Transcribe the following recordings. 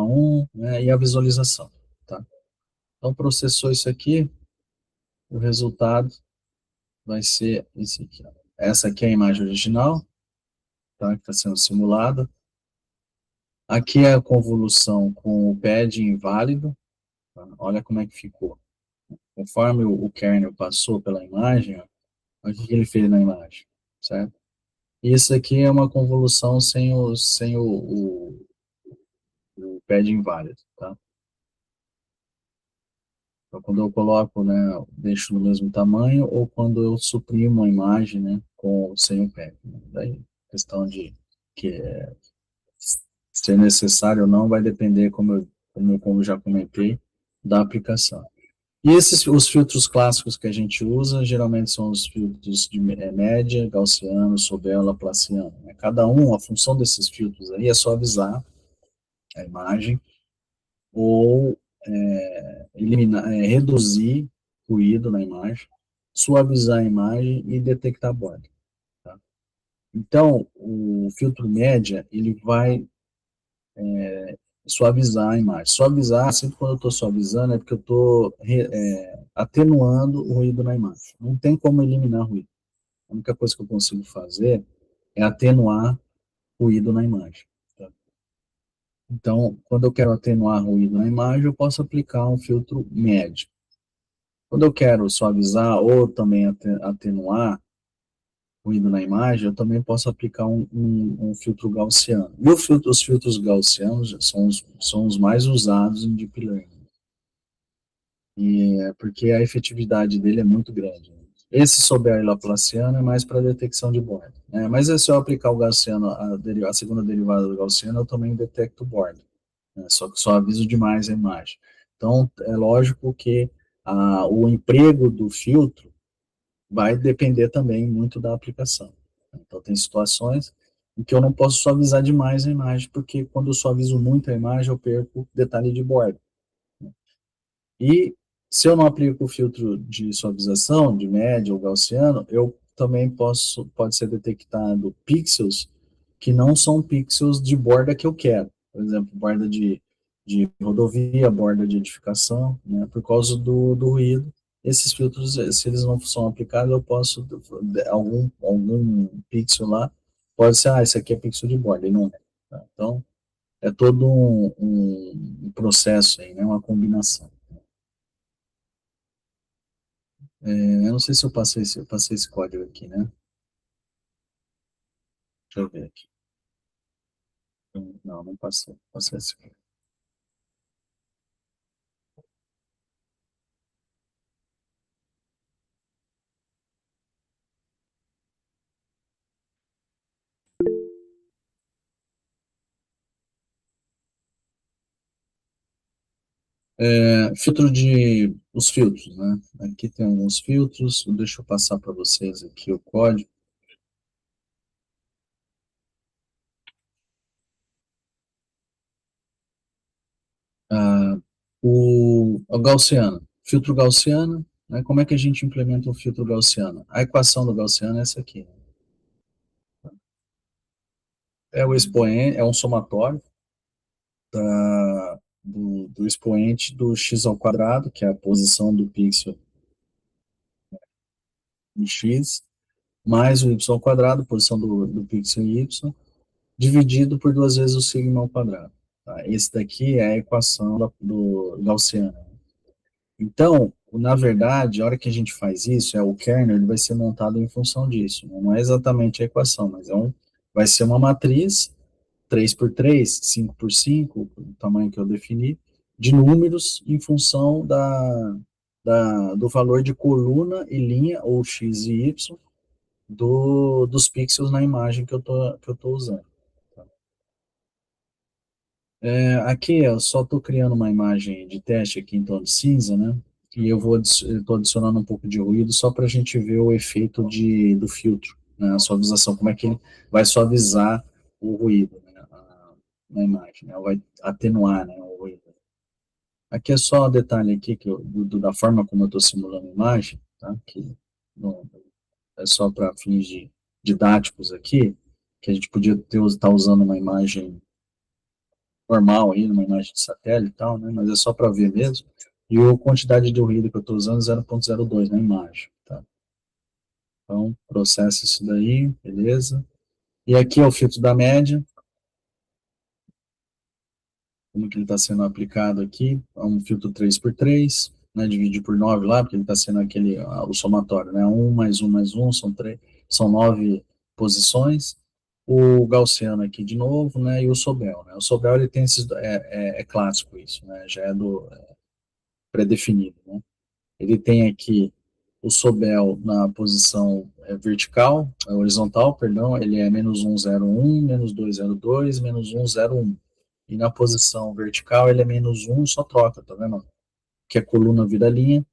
H1, né, e a visualização, tá? Então, processou isso aqui, o resultado vai ser esse aqui, ó. Essa aqui é a imagem original, tá, que está sendo simulada. Aqui é a convolução com o pad inválido, tá? Olha como é que ficou. Conforme o kernel passou pela imagem, ó, olha o que ele fez na imagem, certo? Isso aqui é uma convolução sem o pad inválido, tá? Então, quando eu coloco, né, deixo no mesmo tamanho, ou quando eu suprimo a imagem, né, sem o pad. Né? Daí, questão de que ser necessário ou não vai depender, como eu já comentei, da aplicação. E os filtros clássicos que a gente usa, geralmente são os filtros de média, gaussiano, Sobel, laplaciano. Né? Cada um, a função desses filtros aí é suavizar a imagem ou reduzir ruído na imagem, suavizar a imagem e detectar borda. Tá? Então, o filtro média, ele vai suavizar a imagem. Suavizar, sempre quando eu estou suavizando, é porque eu estou atenuando o ruído na imagem. Não tem como eliminar ruído. A única coisa que eu consigo fazer é atenuar ruído na imagem. Tá? Então, quando eu quero atenuar ruído na imagem, eu posso aplicar um filtro médio. Quando eu quero suavizar ou também atenuar ruído na imagem, eu também posso aplicar um filtro gaussiano. E os filtros gaussianos são os mais usados em Deep Learning. E é porque a efetividade dele é muito grande. Esse Sobel e Laplaciano é mais para detecção de borda. Né? Mas se eu aplicar o gaussiano, a segunda derivada do gaussiano, eu também detecto borda. Né? Só que só aviso demais a imagem. Então, é lógico que o emprego do filtro vai depender também muito da aplicação. Então, tem situações em que eu não posso suavizar demais a imagem, porque quando eu suavizo muito a imagem, eu perco detalhe de borda. E se eu não aplico o filtro de suavização, de média ou gaussiano, eu também pode ser detectado pixels que não são pixels de borda que eu quero. Por exemplo, borda de rodovia, borda de edificação, né, por causa do ruído. Esses filtros, se eles não são aplicados, eu posso, algum pixel lá, pode ser, esse aqui é pixel de borda, e não é. Tá? Então, é todo um processo aí, né, uma combinação. Eu não sei se eu passei esse código aqui, né? Deixa eu ver aqui. Não, não passei. Passei esse código. Os filtros, né? Aqui tem alguns filtros, deixa eu passar para vocês aqui o código. Ah, o gaussiano, filtro gaussiano, né? Como é que a gente implementa um filtro gaussiano? A equação do gaussiano é essa aqui. Né? É o expoente, é um somatório do expoente do x ao quadrado, que é a posição do pixel em x, mais o y ao quadrado, posição do pixel em y, dividido por duas vezes o sigma ao quadrado. Tá? Esse daqui é a equação do gaussiana. Então, na verdade, a hora que a gente faz isso, o kernel ele vai ser montado em função disso. Né? Não é exatamente a equação, mas vai ser uma matriz 3 por 3, 5 por 5, o tamanho que eu defini, de números em função do valor de coluna e linha, ou x e y, dos pixels na imagem que eu tô usando. Tá? Aqui eu só estou criando uma imagem de teste aqui em tom de cinza, né? E eu estou adicionando um pouco de ruído só para a gente ver o efeito do filtro, né? A suavização, como é que ele vai suavizar o ruído, né? Na imagem, né? Vai atenuar, né, o ruído. Aqui é só um detalhe aqui da forma como eu estou simulando a imagem, tá? Que não, é só para fins didáticos aqui, que a gente podia estar usando uma imagem normal aí, numa imagem de satélite e tal, né? Mas é só para ver mesmo. E a quantidade de ruído que eu estou usando é 0,02 na imagem, tá? Então, processa isso daí, beleza. E aqui é o filtro da média, como que ele está sendo aplicado aqui, é um filtro 3x3, né, divide por 9 lá, porque ele está sendo aquele, o somatório, né, mais um, são 9 posições, o gaussiano aqui de novo, né, e o Sobel, né, o Sobel ele tem esses, é clássico isso, né, já é do pré-definido, né, ele tem aqui o Sobel na posição vertical, horizontal, perdão, ele é -1,01, -2,02, -1,01. E na posição vertical ele é -1, só troca, tá vendo? Que a coluna vira linha,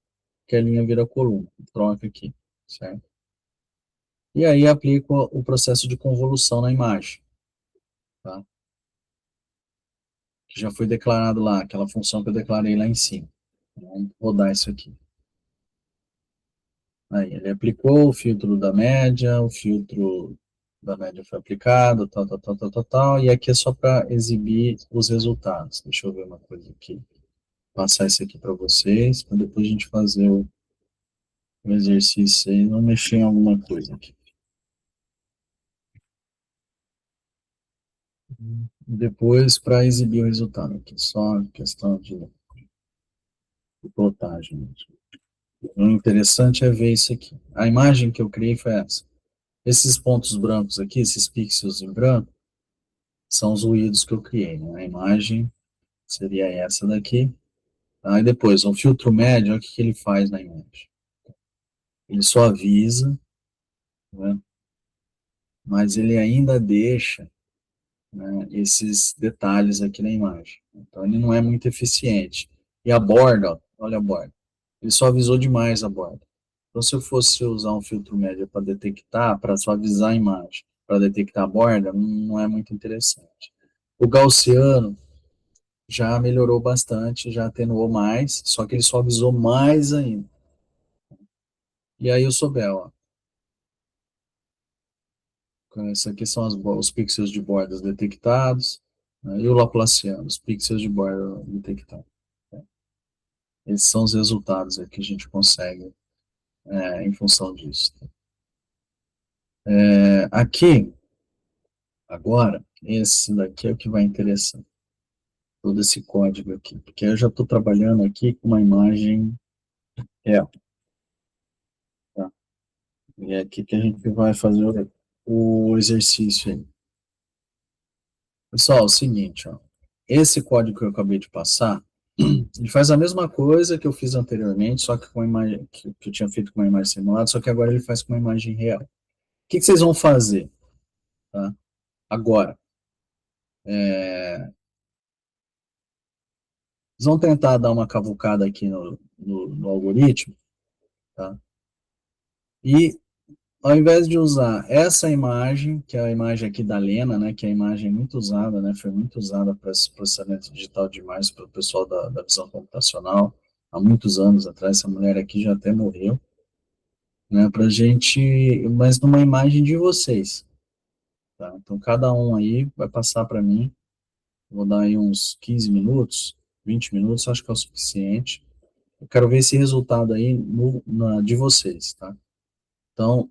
que a linha vira coluna. Troca aqui, certo? E aí aplico o processo de convolução na imagem, tá? Que já foi declarado lá, aquela função que eu declarei lá em cima. Vamos rodar isso aqui. Aí, ele aplicou o filtro da média, o filtro da média foi aplicado, tal, tal, tal, tal, tal, tal, e aqui é só para exibir os resultados. Deixa eu ver uma coisa aqui. Passar isso aqui para vocês, para depois a gente fazer o exercício aí, não mexer em alguma coisa aqui. Depois, para exibir o resultado aqui, só questão de plotagem mesmo. O interessante é ver isso aqui. A imagem que eu criei foi essa. Esses pontos brancos aqui, esses pixels em branco, são os ruídos que eu criei, né? A imagem seria essa daqui. Aí depois, o filtro médio, olha o que ele faz na imagem. Ele suaviza, né? Mas ele ainda deixa, né, esses detalhes aqui na imagem. Então ele não é muito eficiente. E a borda, ó, olha a borda, ele suavizou demais a borda. Então se eu fosse usar um filtro médio para detectar, para suavizar a imagem, para detectar a borda, não é muito interessante. O gaussiano já melhorou bastante, já atenuou mais, só que ele suavizou mais ainda. E aí o Sobel, ó. Isso aqui são os pixels de bordas detectados, né, e o Laplaciano, os pixels de borda detectados. Né. Esses são os resultados que a gente consegue em função disso. Aqui, agora, esse daqui é o que vai interessar, todo esse código aqui, porque eu já estou trabalhando aqui com uma imagem real. Tá? E é aqui que a gente vai fazer o exercício aí. Pessoal, é o seguinte, ó, esse código que eu acabei de passar, ele faz a mesma coisa que eu fiz anteriormente, só que com uma imagem que eu tinha feito com uma imagem simulada, só que agora ele faz com uma imagem real. O que vocês vão fazer, tá? Agora, vocês vão tentar dar uma cavucada aqui no algoritmo, tá? E ao invés de usar essa imagem, que é a imagem aqui da Lena, né, que é a imagem muito usada, né, foi muito usada para esse processamento digital demais pelo pessoal da visão computacional, há muitos anos atrás, essa mulher aqui já até morreu, né, para gente, mas numa imagem de vocês, tá? Então cada um aí vai passar para mim, vou dar aí uns 15 minutos, 20 minutos, acho que é o suficiente. Eu quero ver esse resultado aí de vocês, tá? Então,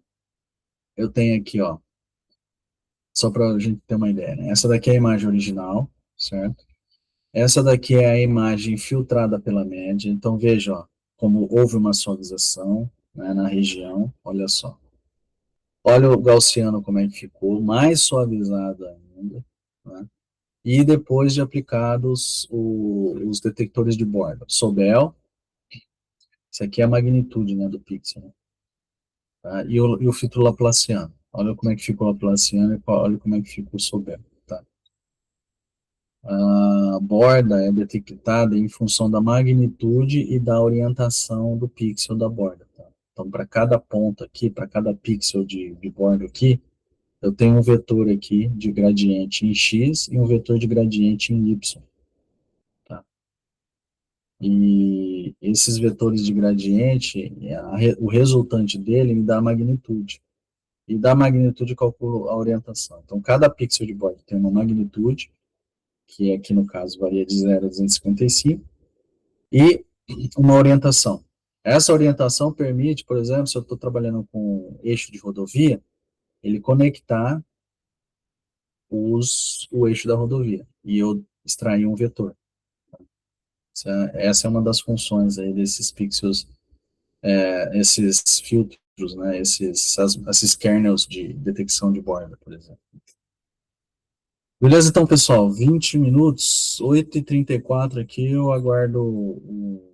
eu tenho aqui, ó, só para a gente ter uma ideia, né? Essa daqui é a imagem original, certo? Essa daqui é a imagem filtrada pela média. Então, veja, ó, como houve uma suavização, né, na região, olha só. Olha o gaussiano como é que ficou, mais suavizado ainda, né? E depois de aplicados os detectores de borda. Sobel, isso aqui é a magnitude, né, do pixel, né? Tá? E o filtro Laplaciano. Olha como é que ficou o Laplaciano e olha como é que ficou o Sobel, tá? A borda é detectada em função da magnitude e da orientação do pixel da borda, tá? Então, para cada ponta aqui, para cada pixel de borda aqui, eu tenho um vetor aqui de gradiente em x e um vetor de gradiente em y, tá? E esses vetores de gradiente, o resultante dele me dá a magnitude. E da magnitude eu calculo a orientação. Então, cada pixel de borda tem uma magnitude que aqui no caso varia de 0 a 255, e uma orientação. Essa orientação permite, por exemplo, se eu estou trabalhando com eixo de rodovia, ele conectar o eixo da rodovia e eu extrair um vetor. Essa é uma das funções aí desses pixels, esses filtros, né, esses kernels de detecção de borda, por exemplo. Beleza, então, pessoal, 20 minutos, 8h34 aqui, eu aguardo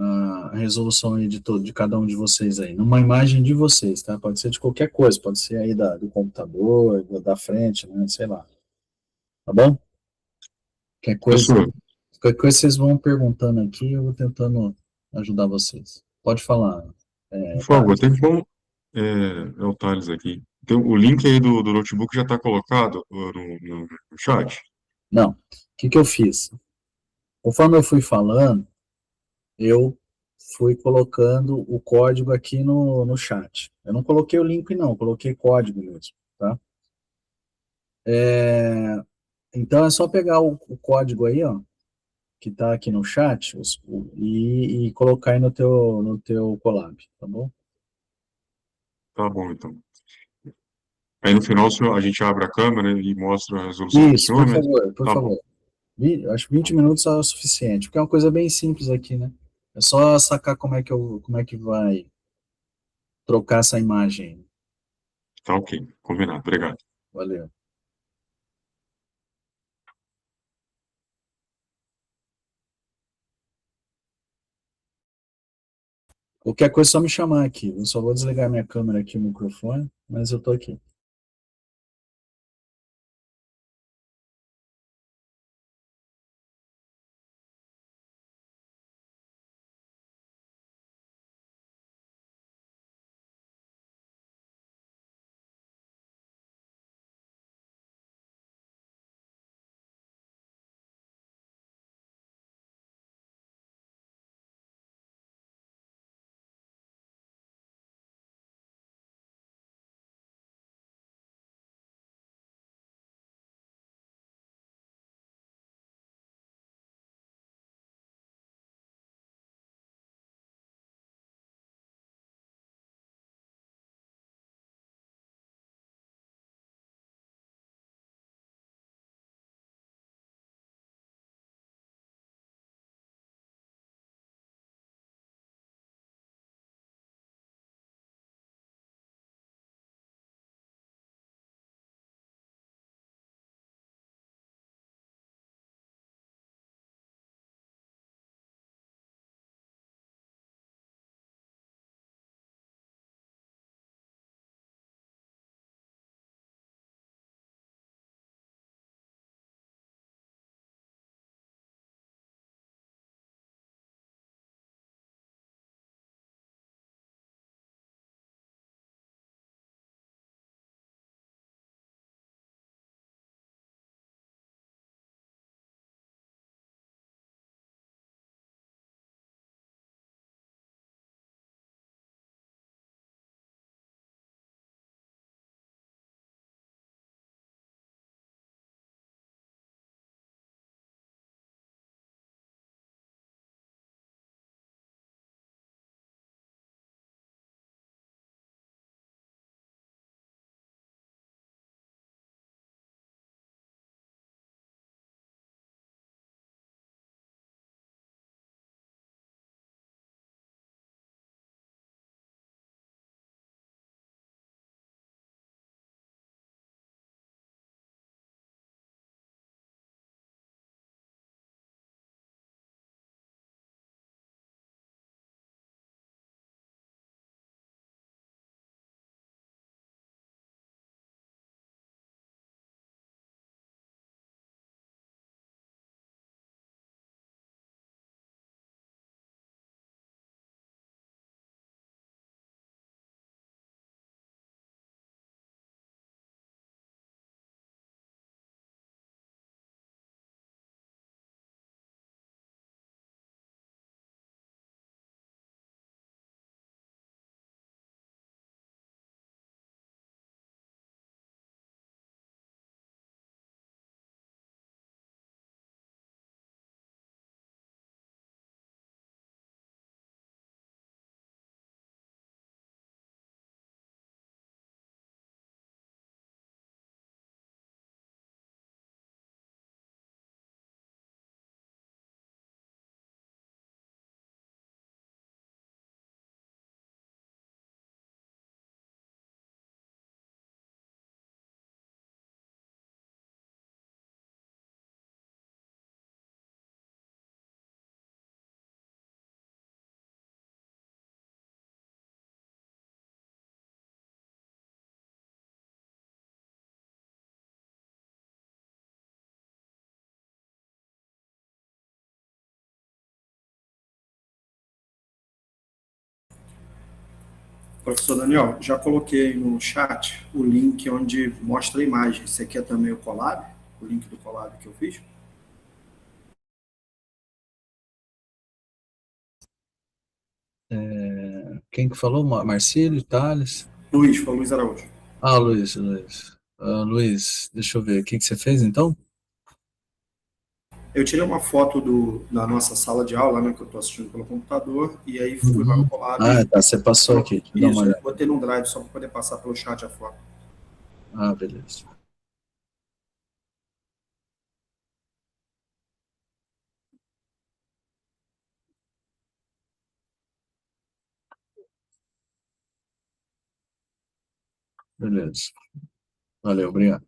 a resolução aí de cada um de vocês aí, numa imagem de vocês, tá? Pode ser de qualquer coisa, pode ser aí do computador, da frente, né, sei lá, tá bom? Qualquer coisa, Professor, qualquer coisa vocês vão perguntando aqui, eu vou tentando ajudar vocês. Pode falar, por favor, Thales. tem como. É o Thales aqui. Tem, o link aí do notebook já está colocado no chat? Não, o que que eu fiz? Conforme eu fui falando, eu fui colocando o código aqui no chat. Eu não coloquei o link, não, coloquei código mesmo, tá? Então é só pegar o código aí, ó, que tá aqui no chat, e colocar aí no teu Colab, tá bom? Tá bom, então. Aí no final a gente abre a câmera e mostra a resolução dos Isso, por filmes. favor, por Tá bom, favor. Acho que tá 20 bom. minutos é o suficiente, porque é uma coisa bem simples aqui, né? É só sacar como é que vai trocar essa imagem. Tá ok. Combinado. Obrigado. Valeu. Qualquer coisa é só me chamar aqui. Eu só vou desligar minha câmera aqui, o microfone, mas eu tô aqui. Professor Daniel, já coloquei no chat o link onde mostra a imagem. Você quer também o Colab? O link do Colab que eu fiz? Quem que falou? Marcílio, Thales? Luiz, foi o Luiz Araújo. Luiz. Luiz, deixa eu ver. O que que você fez então? Eu tirei uma foto da nossa sala de aula, né, que eu estou assistindo pelo computador, e aí fui lá no Uhum. Colab Ah, e tá. Você passou aqui. Deixa eu dar uma isso, olhada. botei num drive só para poder passar pelo chat a foto. Ah, beleza. Beleza. Valeu, obrigado.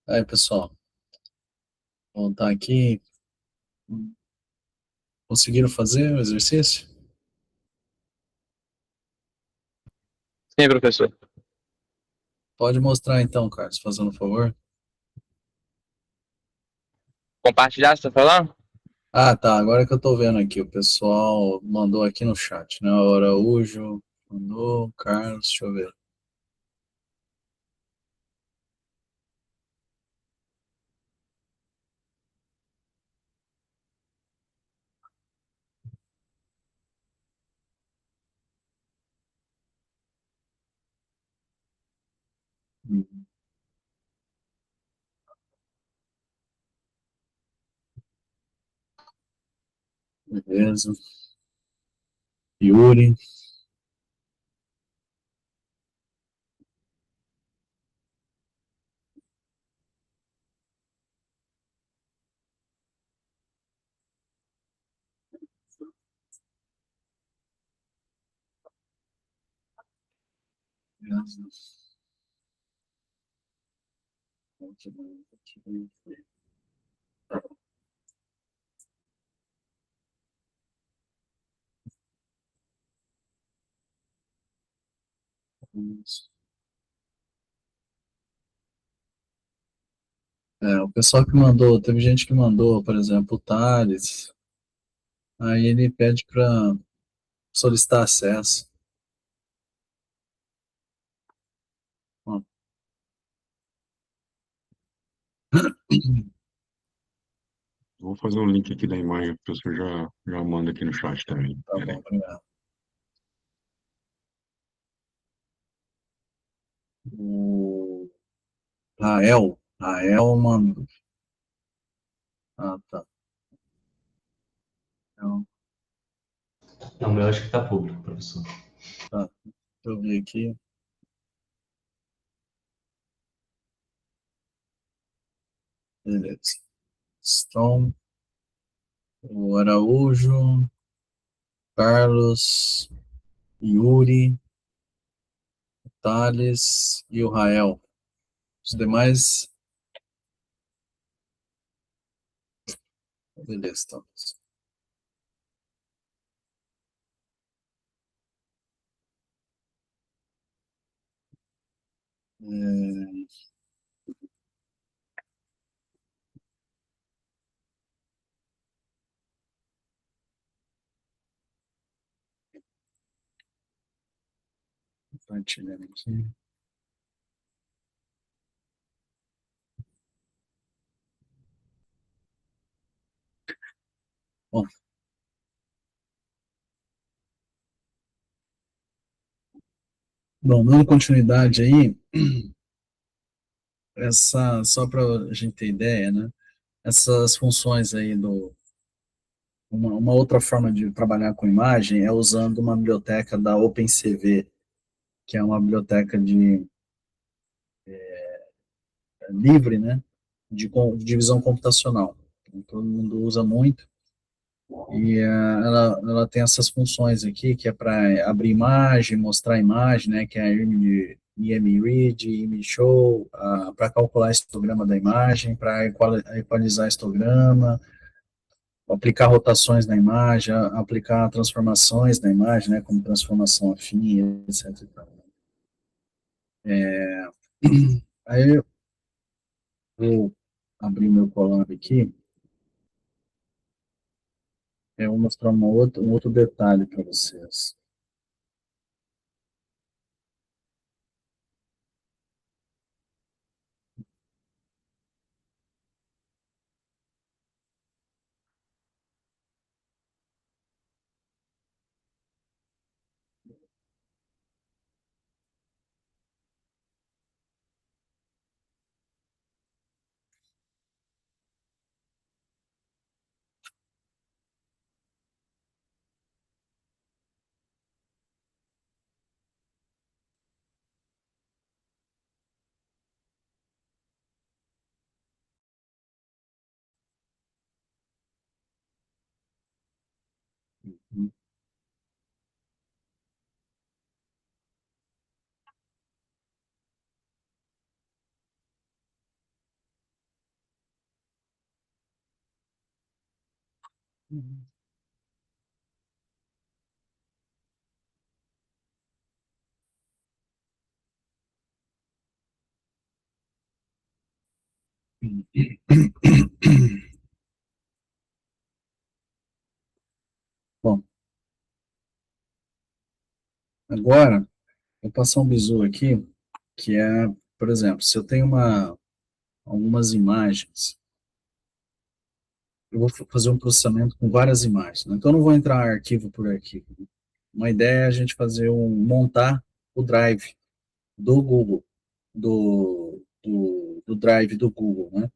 Aí, pessoal, vou voltar aqui. Conseguiram fazer o exercício? Sim, professor. Pode mostrar então, Carlos, fazendo um favor. Compartilhar, você tá falando? Ah, tá. Agora que eu tô vendo aqui, o pessoal mandou aqui no chat, né? O Araújo mandou, Carlos, deixa eu ver. Beleza. Yuri. Beleza. É, o pessoal que mandou, teve gente que mandou, por exemplo, o Thales, aí ele pede para solicitar acesso. Ó, Vou fazer um link aqui da imagem, o professor já manda aqui no chat também. tá bom, Peraí. obrigado. O Rael mandou. Ah, tá. Então, Não, o meu acho que tá público, professor. tá. Deixa eu ver aqui. Beleza. Então, o Araújo, Carlos, Yuri, Thales e o Rael. Os demais. Beleza, então. É, compartilhando aqui. Bom, dando continuidade aí, só para a gente ter ideia, né? Essas funções aí uma outra forma de trabalhar com imagem é usando uma biblioteca da OpenCV, que é uma biblioteca livre, né? De divisão computacional. Então, todo mundo usa muito. E ela tem essas funções aqui, que é para abrir imagem, mostrar imagem, né? Que é a IMRead, IMShow, para calcular histograma da imagem, para equalizar histograma, aplicar rotações na imagem, aplicar transformações na imagem, né, como transformação afim, etc. Aí eu vou abrir meu Colab aqui, eu vou mostrar um outro detalhe para vocês. Bom, agora, vou passar um bizu aqui, que é, por exemplo, se eu tenho algumas imagens, eu vou fazer um processamento com várias imagens, né? Então, eu não vou entrar arquivo por arquivo. Uma ideia é a gente montar o drive do Google, do drive do Google, né?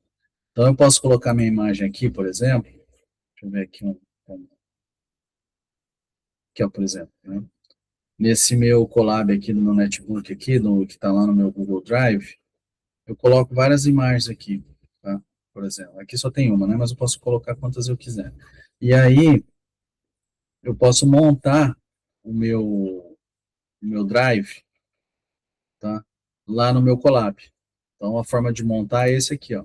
Então, eu posso colocar minha imagem aqui, por exemplo, deixa eu ver aqui, aqui, ó, por exemplo, né? Nesse meu collab aqui no meu netbook aqui, que está lá no meu Google Drive, eu coloco várias imagens aqui, tá? Por exemplo, aqui só tem uma, né? Mas eu posso colocar quantas eu quiser. E aí, eu posso montar o meu drive, tá? Lá no meu collab. Então, a forma de montar é esse aqui, ó.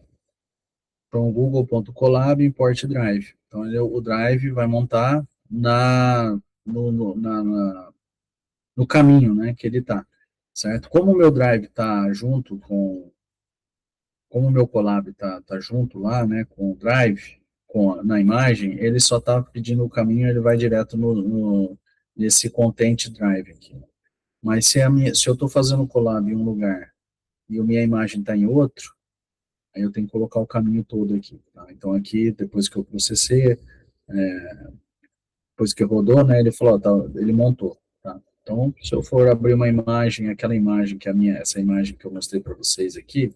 Então, google.colab import drive. Então, o drive vai montar no caminho, né, que ele está, certo? Como o meu drive está junto como o meu collab tá junto lá, né, com o drive, na imagem, ele só está pedindo o caminho, ele vai direto nesse content drive aqui. Mas se eu estou fazendo collab em um lugar e a minha imagem está em outro, aí eu tenho que colocar o caminho todo aqui, tá? Então aqui, depois que eu processei, depois que rodou, né, ele falou, tá, ele montou, tá? Então, se eu for abrir uma imagem, aquela imagem que essa imagem que eu mostrei para vocês aqui,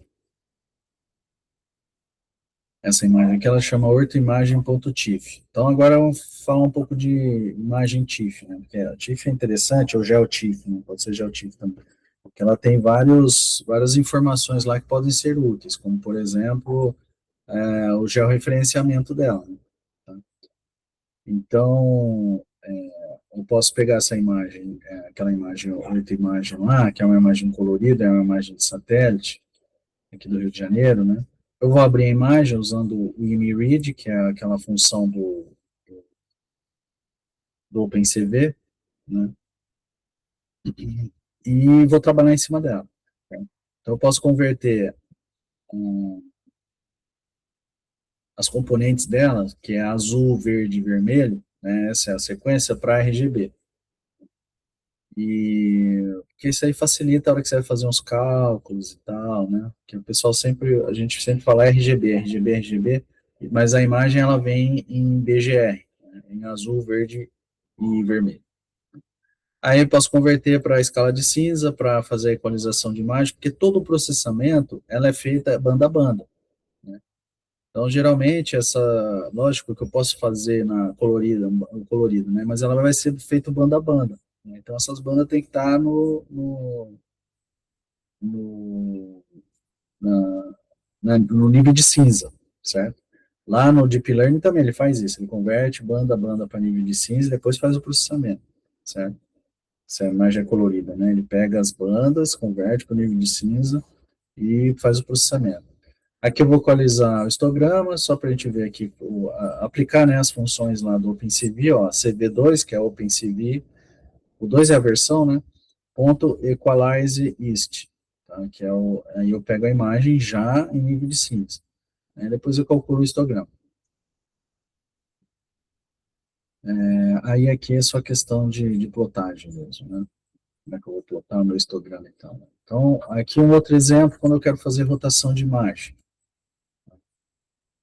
essa imagem aqui, ela chama ortoimagem.tif. Então, agora vamos falar um pouco de imagem TIFF, né? Porque a TIFF é interessante, ou GeoTIFF, né? Pode ser GeoTIFF também, porque ela tem várias informações lá que podem ser úteis, como, por exemplo, o georreferenciamento dela, né? Tá? Então, eu posso pegar essa imagem, aquela imagem, outra imagem lá, que é uma imagem colorida, é uma imagem de satélite, aqui do Rio de Janeiro, né? Eu vou abrir a imagem usando o IMRead, que é aquela função do OpenCV, né? E vou trabalhar em cima dela. Tá? Então, eu posso converter as componentes dela, que é azul, verde e vermelho, né? Essa é a sequência, para RGB. Porque isso aí facilita a hora que você vai fazer uns cálculos e tal, né? Que a gente sempre fala RGB, RGB, RGB, mas a imagem ela vem em BGR, né? Em azul, verde e vermelho. Aí eu posso converter para a escala de cinza para fazer a equalização de imagem, porque todo o processamento ela é feita banda a banda, né? Então, geralmente, lógico que eu posso fazer na colorido, né? Mas ela vai ser feita banda a banda, né? Então, essas bandas têm que estar no, no nível de cinza, certo? Lá no Deep Learning também ele faz isso, ele converte banda a banda para nível de cinza e depois faz o processamento, certo? Se a imagem é colorida, né? Ele pega as bandas, converte para o nível de cinza e faz o processamento. Aqui eu vou equalizar o histograma, só para a gente ver aqui, aplicar, né, as funções lá do OpenCV, ó, CV2, que é OpenCV, o 2 é a versão, né, ponto equalize ist, tá, que aí eu pego a imagem já em nível de cinza, né, depois eu calculo o histograma. Aí aqui é só questão de plotagem mesmo, né, como é que eu vou plotar o meu histograma então. Então, aqui um outro exemplo, quando eu quero fazer rotação de imagem.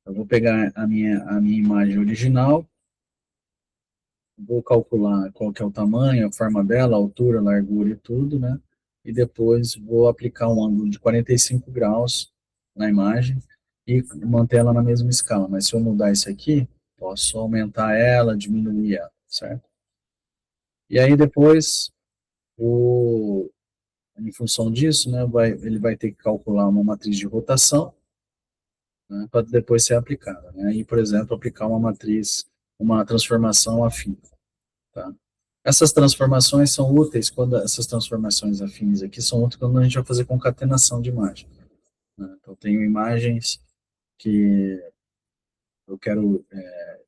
Eu vou pegar a minha imagem original, vou calcular qual que é o tamanho, a forma dela, a altura, a largura e tudo, né? E depois vou aplicar um ângulo de 45 graus na imagem e manter ela na mesma escala. Mas se eu mudar isso aqui, posso aumentar ela, diminuir ela, certo? E aí depois, em função disso, né, ele vai ter que calcular uma matriz de rotação, né, para depois ser aplicada, né? E, por exemplo, aplicar uma transformação afim, tá? Essas transformações são úteis essas transformações afins aqui são úteis quando a gente vai fazer concatenação de imagem, né? Então, tenho imagens que eu quero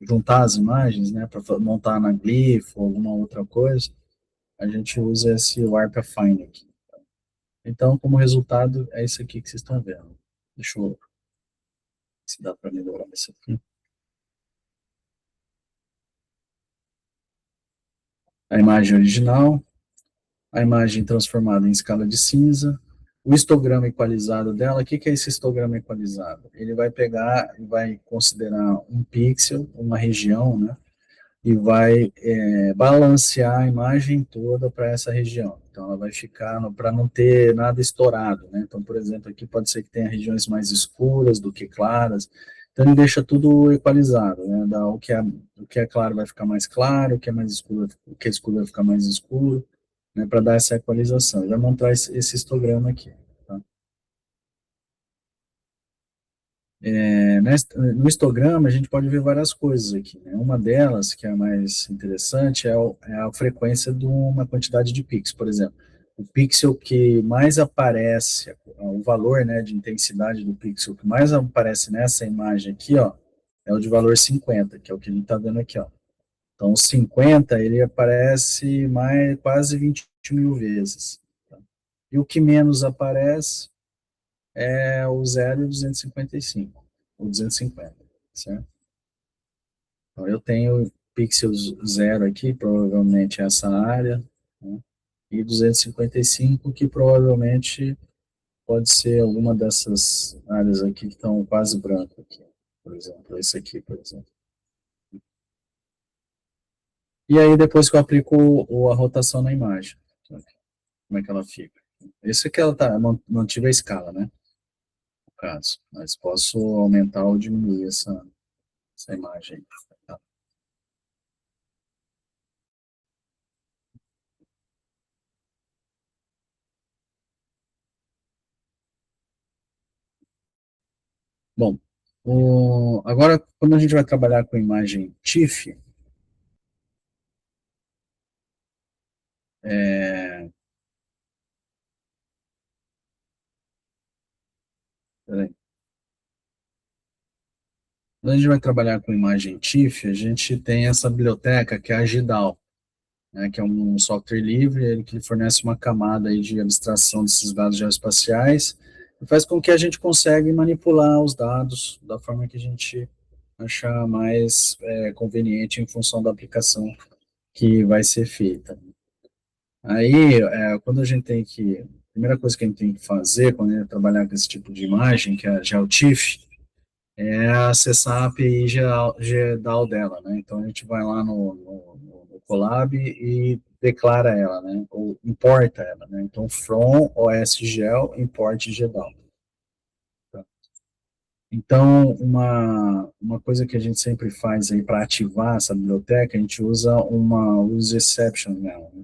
juntar as imagens, né, para montar na Glyph ou alguma outra coisa, a gente usa esse Warp Affine aqui. Então, como resultado, é isso aqui que vocês estão vendo. Deixa eu ver se dá para melhorar isso aqui. A imagem original, a imagem transformada em escala de cinza, o histograma equalizado dela. O que é esse histograma equalizado? Ele vai pegar e vai considerar um pixel, uma região, né, e vai balancear a imagem toda para essa região. Então, ela vai ficar, para não ter nada estourado, né? Então, por exemplo, aqui pode ser que tenha regiões mais escuras do que claras. Então, ele deixa tudo equalizado, né? O que é claro vai ficar mais claro, o que é mais escuro, o que é escuro vai ficar mais escuro, né? Para dar essa equalização. Ele vai montar esse histograma aqui. Tá? No histograma, a gente pode ver várias coisas aqui, né? Uma delas, que é a mais interessante, é a frequência de uma quantidade de pixels. Por exemplo, o pixel que mais aparece, o valor, né, de intensidade do pixel que mais aparece nessa imagem aqui, ó, é o de valor 50, que é o que a gente está vendo aqui, ó. Então, o 50, ele aparece quase 20 mil vezes. Tá? E o que menos aparece é o 0 e o 255, ou 250, certo? Então, eu tenho pixels 0 aqui, provavelmente essa área, né? E 255, que provavelmente pode ser alguma dessas áreas aqui que estão quase branco aqui, por exemplo, esse aqui, por exemplo. E aí, depois que eu aplico a rotação na imagem, como é que ela fica? Esse aqui ela tá, mantive a escala, né? No caso, mas posso aumentar ou diminuir essa imagem. Tá? Bom, agora, quando a gente vai trabalhar com imagem TIFF, peraí. Quando a gente vai trabalhar com imagem TIFF, a gente tem essa biblioteca que é a GDAL, né, que é um software livre, ele que fornece uma camada aí de abstração desses dados geoespaciais e faz com que a gente consiga manipular os dados da forma que a gente achar mais conveniente em função da aplicação que vai ser feita. Aí, quando a gente tem que... A primeira coisa que a gente tem que fazer quando a gente trabalhar com esse tipo de imagem, que é a GeoTIFF, é acessar a API GDAL dela, né? Então, a gente vai lá no Colab e declara ela, né? Ou importa ela, né? Então, from OSGel import GDAL. Tá? Então, uma coisa que a gente sempre faz aí para ativar essa biblioteca, a gente usa uma use exception nela, né?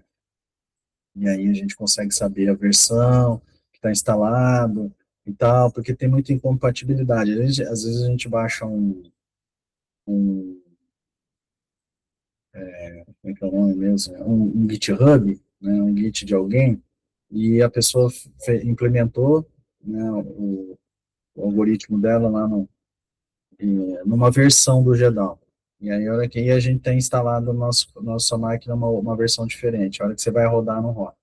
E aí a gente consegue saber a versão que está instalado e tal, porque tem muita incompatibilidade. Às vezes a gente baixa como é que é o nome mesmo? Um GitHub, né, um Git de alguém, e a pessoa implementou, né, o algoritmo dela lá numa versão do GDAL. E aí, a hora que a gente tem instalado nossa máquina uma versão diferente, a hora que você vai rodar, não roda.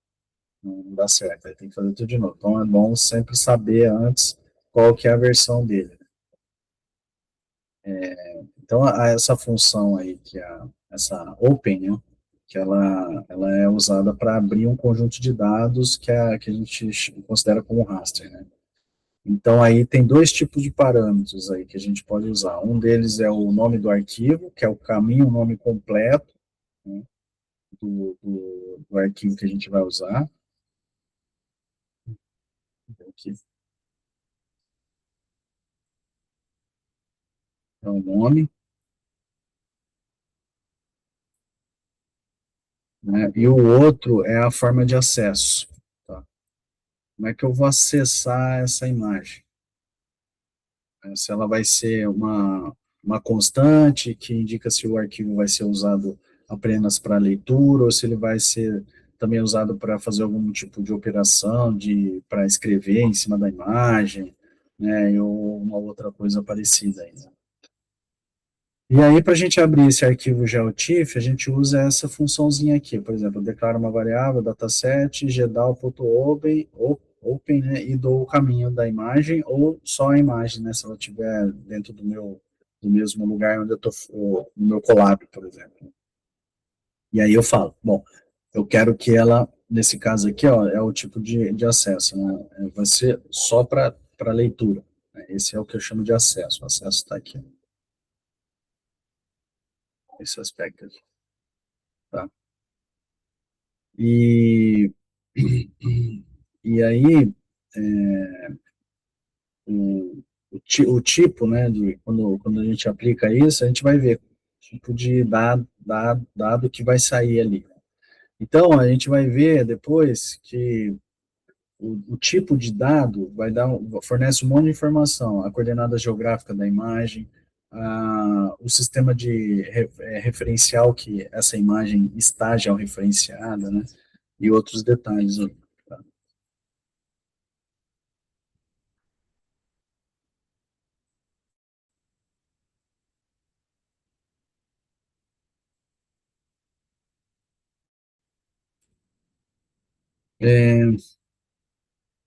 Não dá certo, aí tem que fazer tudo de novo. Então, é bom sempre saber antes qual que é a versão dele. Então, essa função aí, que é essa open, né, que ela é usada para abrir um conjunto de dados que a gente considera como raster, né. Então, aí tem dois tipos de parâmetros aí que a gente pode usar. Um deles é o nome do arquivo, que é o caminho, o nome completo, né, do arquivo que a gente vai usar. Aqui. É o nome. Né, e o outro é a forma de acesso. Tá? Como é que eu vou acessar essa imagem? Se ela vai ser uma constante, que indica se o arquivo vai ser usado apenas para leitura, ou se ele vai ser também usado para fazer algum tipo de operação, para escrever em cima da imagem, né, ou uma outra coisa parecida aí, né? E aí, para a gente abrir esse arquivo GeoTIFF, a gente usa essa funçãozinha aqui. Por exemplo, eu declaro uma variável, dataset, gedal.open, open, né, e dou o caminho da imagem, ou só a imagem, né, se ela estiver dentro do mesmo lugar onde eu estou, no meu Colab, por exemplo. E aí eu falo, bom, eu quero que ela, nesse caso aqui, ó, é o tipo de acesso, né, vai ser só para leitura. Né, esse é o que eu chamo de acesso, o acesso está aqui. Esse aspecto aqui, tá? E, e aí, o tipo, né, quando a gente aplica isso, a gente vai ver o tipo de dado que vai sair ali. Então, a gente vai ver depois que o tipo de dado fornece um monte de informação, a coordenada geográfica da imagem, o sistema de referencial que essa imagem está georreferenciada, né, e outros detalhes. Tá?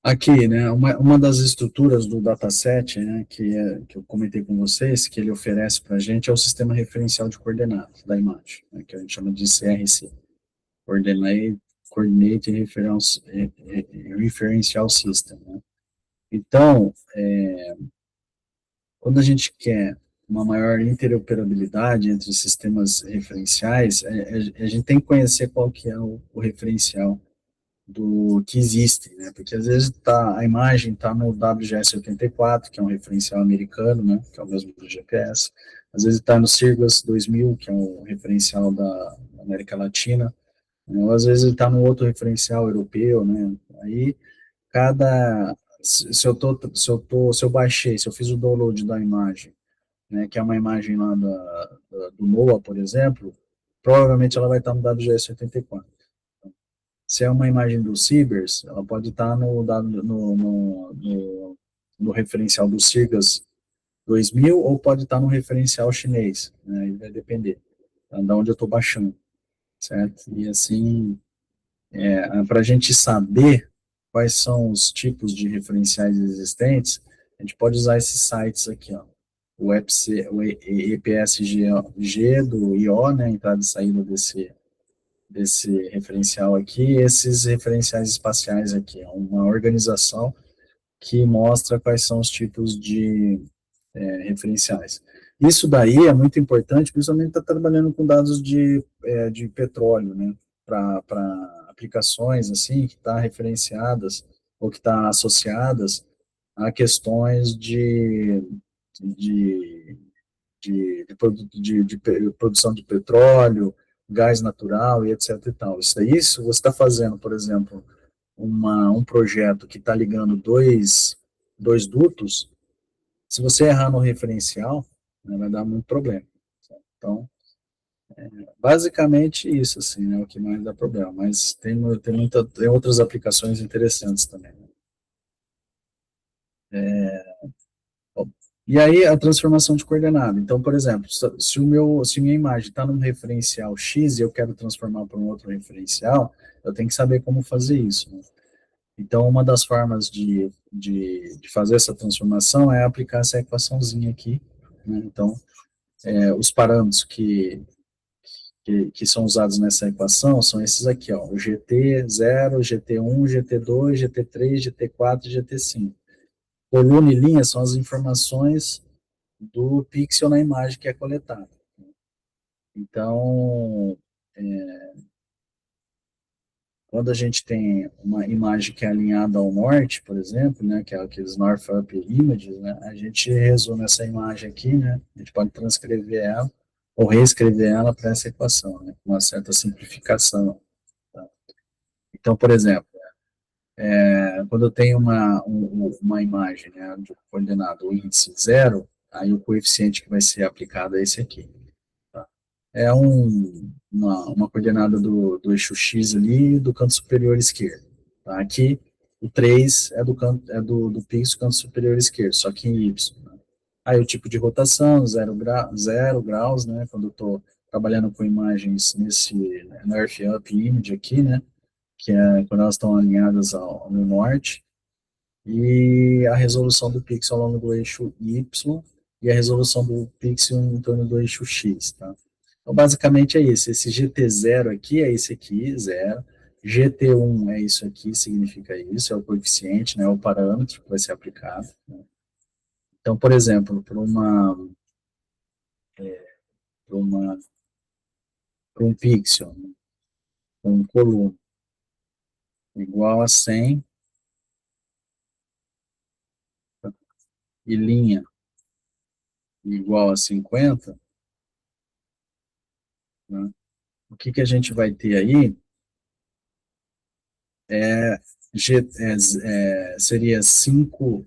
Aqui, né, uma das estruturas do dataset, né, que eu comentei com vocês, que ele oferece para a gente, é o sistema referencial de coordenadas da imagem, né, que a gente chama de CRC, Coordinate Referential System. Né. Então, quando a gente quer uma maior interoperabilidade entre sistemas referenciais, a gente tem que conhecer qual que é o referencial do que existem, né? Porque às vezes a imagem está no WGS84, que é um referencial americano, né? Que é o mesmo do GPS. Às vezes está no Sirgas 2000, que é um referencial da América Latina. Né? Ou às vezes ele está no outro referencial europeu, né? Aí se eu baixei, se eu fiz o download da imagem, né? Que é uma imagem lá do NOAA, por exemplo, provavelmente ela vai estar no WGS84. Se é uma imagem do Cibers, ela pode estar no referencial do Sirgas 2000 ou pode estar no referencial chinês, né, e vai depender de onde eu estou baixando, certo? E assim, para a gente saber quais são os tipos de referenciais existentes, a gente pode usar esses sites aqui, ó, o EPSG do IO, né, entrada e saída desse referencial aqui, esses referenciais espaciais aqui, é uma organização que mostra quais são os tipos de referenciais. Isso daí é muito importante, principalmente está trabalhando com dados de petróleo, né, para aplicações, assim, que estão referenciadas ou que estão associadas a questões de de produção de petróleo, gás natural e etc e tal. Isso você está fazendo, por exemplo, um projeto que está ligando dois dutos, se você errar no referencial, né, vai dar muito problema. Então, basicamente isso, assim, né, o que mais dá problema, mas tem outras aplicações interessantes também. Né. E aí a transformação de coordenada. Então, por exemplo, se minha imagem está num referencial X e eu quero transformar para um outro referencial, eu tenho que saber como fazer isso. Né? Então, uma das formas de fazer essa transformação é aplicar essa equaçãozinha aqui. Né? Então, os parâmetros que são usados nessa equação são esses aqui, ó, o GT0, GT1, GT2, GT3, GT4 e GT5. Coluna e linha são as informações do pixel na imagem que é coletada. Então, quando a gente tem uma imagem que é alinhada ao norte, por exemplo, né, que é aqueles North Up Images, né, a gente resume essa imagem aqui, né, a gente pode transcrever ela ou reescrever ela para essa equação, né, com uma certa simplificação. Tá? Então, por exemplo, quando eu tenho uma imagem, né, de coordenado o índice 0, aí o coeficiente que vai ser aplicado é esse aqui. Tá? É uma coordenada do eixo X ali, do canto superior esquerdo. Tá? Aqui, o 3 é do pixel canto superior esquerdo, só que em Y. Né? Aí o tipo de rotação, 0 graus, né, quando eu estou trabalhando com imagens no Earth Up Image aqui, né, que é quando elas estão alinhadas no norte, e a resolução do pixel ao longo do eixo Y, e a resolução do pixel em torno do eixo X, tá? Então, basicamente é isso. Esse GT0 aqui é esse aqui, 0. GT1 é isso aqui, significa isso, é o coeficiente, né, é o parâmetro que vai ser aplicado, né? Então, por exemplo, para um pixel, né, um coluna, igual a 100, e linha igual a 50, né, o que, que a gente vai ter aí seria 5,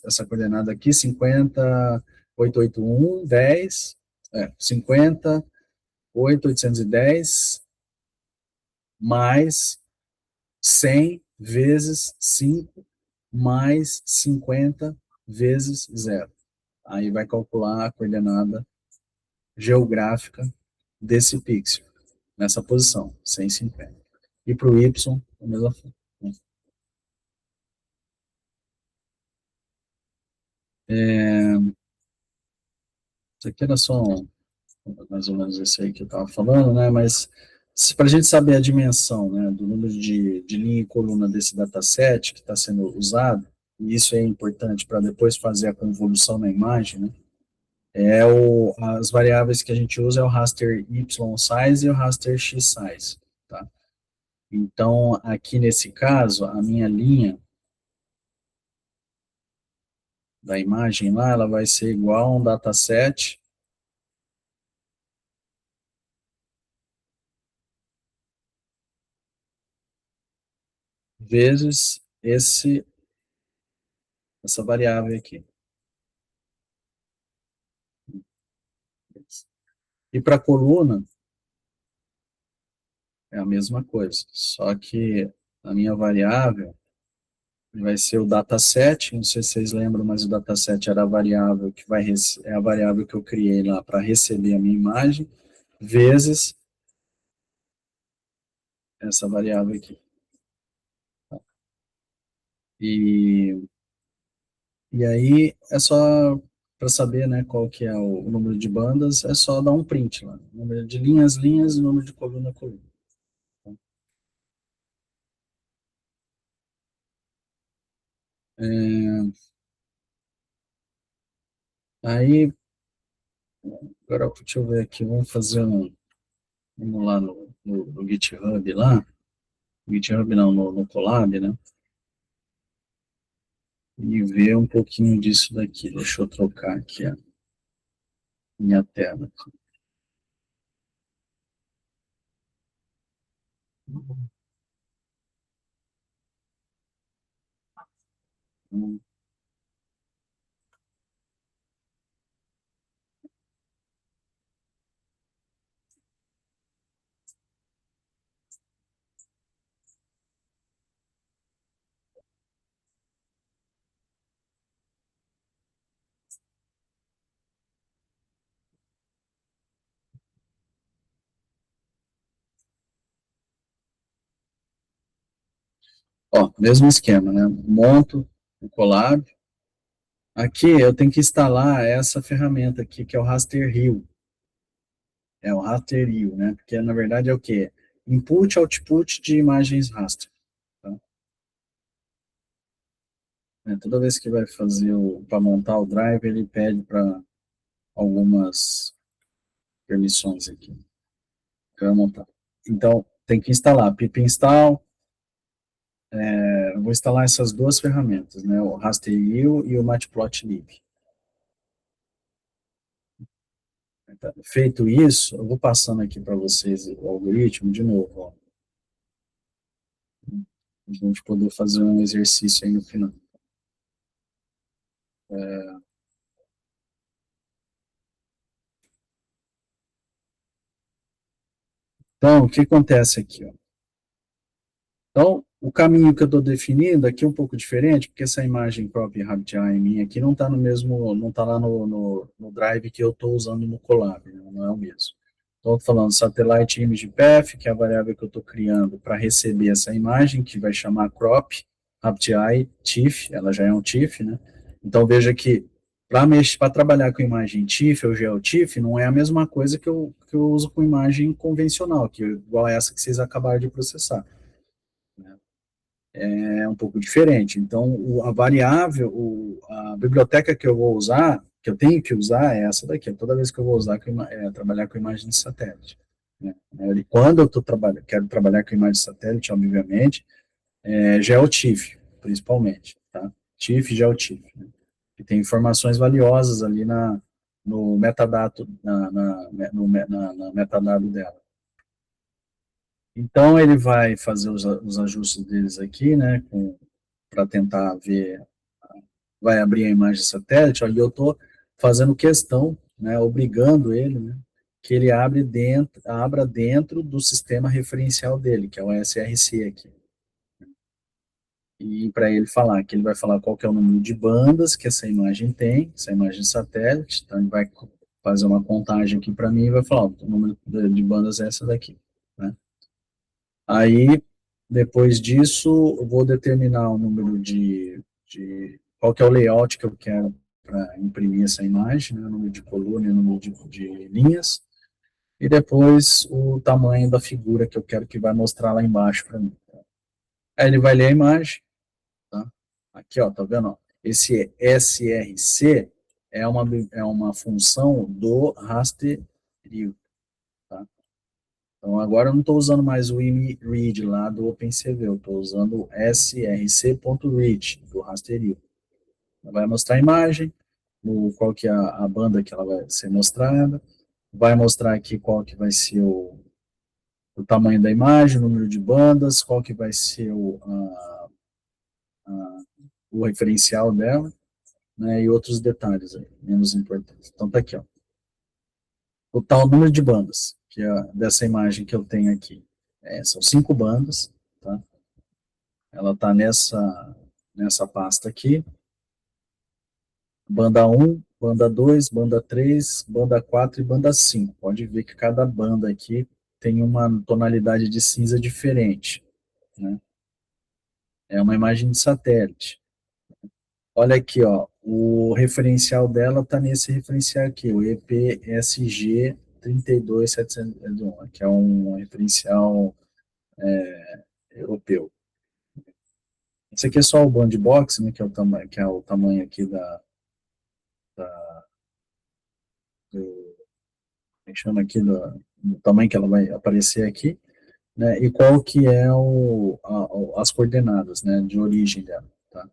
essa coordenada aqui, 50, 881, 10, 50, 8, 810, mais 100 vezes 5, mais 50 vezes 0. Aí vai calcular a coordenada geográfica desse pixel, nessa posição, 150. E para o Y, a mesma forma. Isso aqui era só mais ou menos esse aí que eu estava falando, né? Mas para a gente saber a dimensão, né, do número de linha e coluna desse dataset que está sendo usado, e isso é importante para depois fazer a convolução na imagem, né? As variáveis que a gente usa é o raster y-size e o raster x-size, tá? Então, aqui nesse caso, a minha linha da imagem lá, ela vai ser igual a um dataset vezes essa variável aqui. E para a coluna, é a mesma coisa, só que a minha variável vai ser o dataset, não sei se vocês lembram, mas o dataset era a variável é a variável que eu criei lá para receber a minha imagem, vezes essa variável aqui. E, e aí é só para saber, né, qual que é o número de bandas, é só dar um print lá, número de linhas, linhas, e número de coluna, coluna. É, aí, agora deixa eu ver aqui, vamos lá no GitHub lá, GitHub não, no Colab, né, e ver um pouquinho disso daqui. Deixa eu trocar aqui a minha tela. Ó, mesmo esquema, né? Monto o Colab. Aqui eu tenho que instalar essa ferramenta aqui, que é o Raster Rio. É o Raster Rio, né? Porque na verdade é o quê? Input, output de imagens raster. Tá? Toda vez que vai fazer para montar o drive, ele pede para algumas permissões aqui. Para montar. Então, tem que instalar pip install. Eu vou instalar essas duas ferramentas, né? O Raster.io e o Matplotlib. Feito isso, eu vou passando aqui para vocês o algoritmo de novo, ó. A gente poder fazer um exercício aí no final. Então, o que acontece aqui, ó? Então, O caminho que eu estou definindo aqui é um pouco diferente, porque essa imagem crop RapidEye minha aqui não está no mesmo, não está lá no drive que eu estou usando no Colab, né? Não é o mesmo. Então, estou falando Satellite Image Path, que é a variável que eu estou criando para receber essa imagem, que vai chamar crop RapidEye TIFF, ela já é um TIFF, né? Então, veja que para trabalhar com imagem TIFF ou GeoTIFF, não é a mesma coisa que eu uso com imagem convencional, que é igual a essa que vocês acabaram de processar. É um pouco diferente. Então, a variável, a biblioteca que eu vou usar, que eu tenho que usar, é essa daqui. Toda vez que eu vou usar, trabalhar com imagem de satélite. Né? E quando eu quero trabalhar com imagem de satélite, obviamente, GeoTIFF, principalmente. Tá? TIFF e GeoTIFF. Né? Que tem informações valiosas ali no metadado, na metadado dela. Então, ele vai fazer os ajustes deles aqui, né, para tentar ver, vai abrir a imagem satélite, e eu estou fazendo questão, né, obrigando ele, né, que ele abra dentro do sistema referencial dele, que é o SRC aqui. E para ele falar, que ele vai falar qual que é o número de bandas que essa imagem tem, essa imagem satélite, então ele vai fazer uma contagem aqui para mim e vai falar, ó, o número de bandas é essa daqui, né. Aí, depois disso, eu vou determinar o número qual que é o layout que eu quero para imprimir essa imagem, né, o número de coluna e o número de linhas, e depois o tamanho da figura que eu quero que vai mostrar lá embaixo para mim. Aí ele vai ler a imagem, tá? Aqui, ó, tá vendo? Ó? Esse SRC é uma função do rasterio. Então, agora eu não estou usando mais o imread lá do OpenCV, eu estou usando o src.read do rasterio. Ela vai mostrar a imagem, qual que é a banda que ela vai ser mostrada, vai mostrar aqui qual que vai ser o tamanho da imagem, o número de bandas, qual que vai ser o referencial dela, né, e outros detalhes aí, menos importantes. Então, tá aqui, ó. O tal número de bandas, que é dessa imagem que eu tenho aqui. São 5 bandas, tá? Ela está nessa pasta aqui. Banda 1, banda 2, banda 3, banda 4 e banda 5. Pode ver que cada banda aqui tem uma tonalidade de cinza diferente, né? É uma imagem de satélite. Olha aqui, ó, o referencial dela está nesse referencial aqui, o EPSG 32701, que é um referencial europeu. Esse aqui é só o bandbox, né, que é o tamanho aqui chama aqui do tamanho que ela vai aparecer aqui, né, e qual que é as coordenadas, né, de origem dela, tá?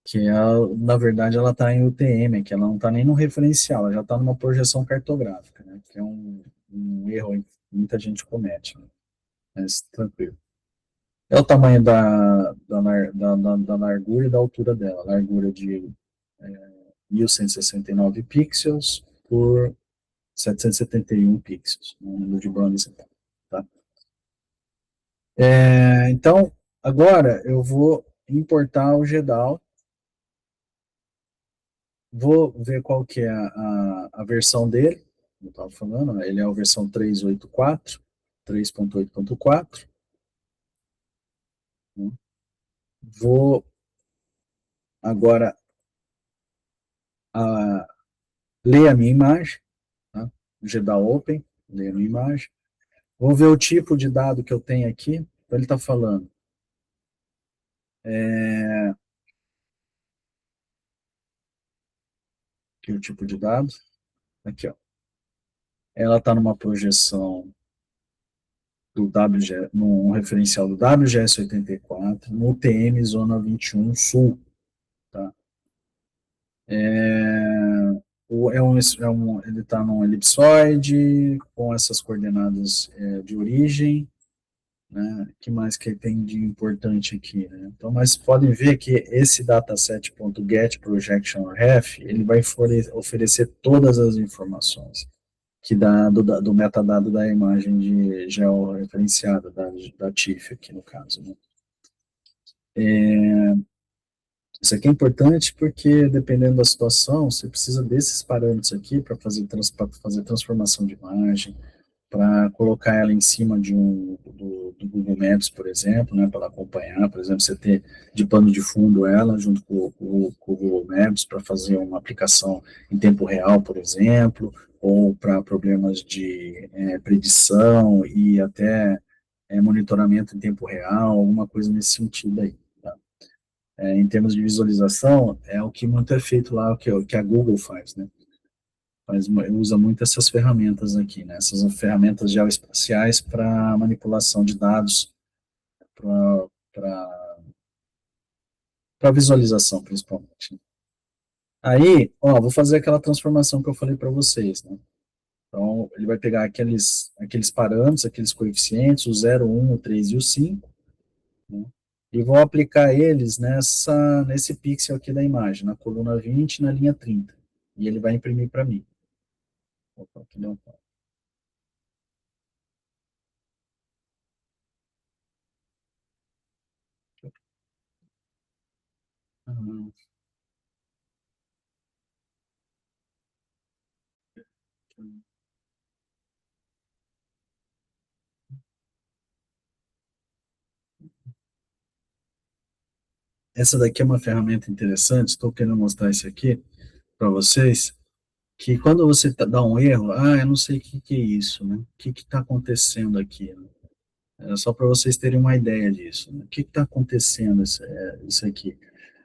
Que na verdade ela está em UTM, que ela não está nem no referencial, ela já está numa projeção cartográfica, né, que é um erro que muita gente comete, né, mas tranquilo. É o tamanho da largura e da altura dela, largura de 1169 pixels por 771 pixels, no número de bandas, tá? Então, agora eu vou importar o GDAL, vou ver qual que é a versão dele, como eu estava falando, ele é a versão 3.8.4, 3.8.4, né? Vou agora ler a minha imagem, tá? GDAL Open, ler a minha imagem. Vamos ver o tipo de dado que eu tenho aqui. Então, ele está falando. Aqui o tipo de dado. Aqui, ó. Ela está numa projeção do WG, num referencial do WGS84, no UTM Zona 21 Sul. Tá? Ele está num elipsoide, com essas coordenadas de origem. Né? Que mais que tem de importante aqui, né? Então, mas podem ver que esse dataset.getProjectionRef, ele vai oferecer todas as informações que dá do metadado da imagem de georreferenciada, da TIFF aqui no caso, né? Isso aqui é importante porque, dependendo da situação, você precisa desses parâmetros aqui para fazer transformação de imagem, para colocar ela em cima do Google Maps, por exemplo, né, para ela acompanhar, por exemplo, você ter de pano de fundo ela junto com o Google Maps para fazer uma aplicação em tempo real, por exemplo, ou para problemas de predição e até monitoramento em tempo real, alguma coisa nesse sentido aí. Tá? Em termos de visualização, é o que muito é feito lá, o que a Google faz, né? Usa muito essas ferramentas aqui, né? Essas ferramentas geoespaciais para manipulação de dados, para visualização, principalmente. Aí, ó, vou fazer aquela transformação que eu falei para vocês, né? Então, ele vai pegar aqueles parâmetros, aqueles coeficientes, o 0, 1, o 3 e o 5, né? E vou aplicar eles nesse pixel aqui da imagem, na coluna 20 na linha 30. E ele vai imprimir para mim. Opa, aqui deu um pau. Essa daqui é uma ferramenta interessante, estou querendo mostrar isso aqui para vocês, que quando você dá um erro, eu não sei o que é isso, né? O que está acontecendo aqui? Né? É só para vocês terem uma ideia disso. Né? O que está acontecendo isso aqui?